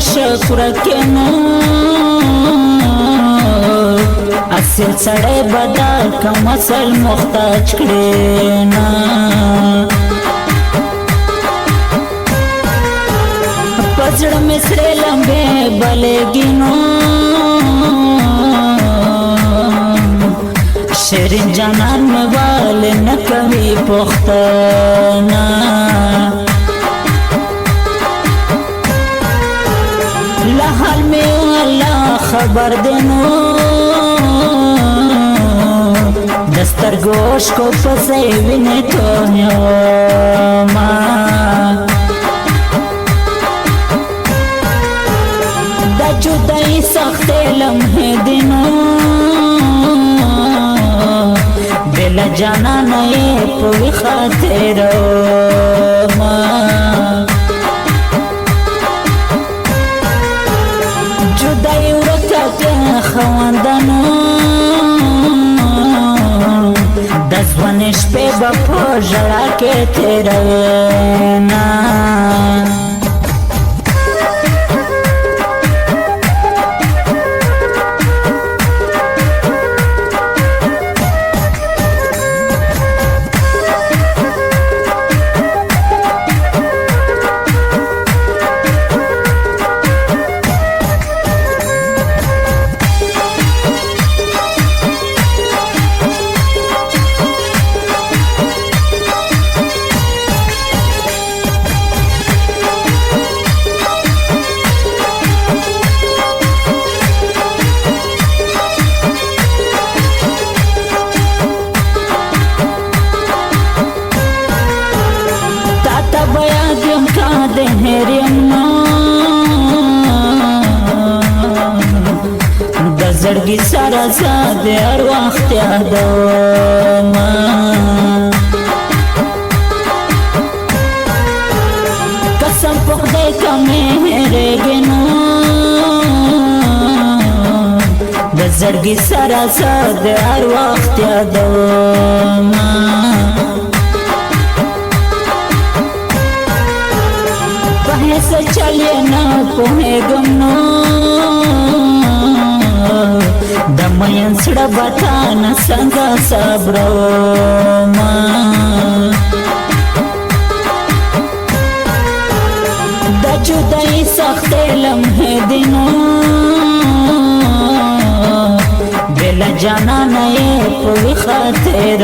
شکر کینو اصل سړی بدل کم اصل محتاج کړینا پزړه مې سره لمبه بلګینو شیرین جانان مې وال نه کوي پختانا لحال میں اللہ خبر دینو دستر گوش کو پسے وینے تو نیوما دا جدائی سخت لمحے دینو بلا جانا نئے پوی خاطر ما جدائی ورکا کیا خواندنو دزوانش پہ بپو جڑا کے تیرنا زړګي سره ساده هر وخت یادوم قسم په خدای ته مې هېرېږي نو د زړګي سره ساده هر وخت یادوم په هیڅ چل یې نه پوهېږم نو د مین سړه بټانه څنګه صبروما د جدائی سخت لمحې دینو بلا جانا نه په خاطر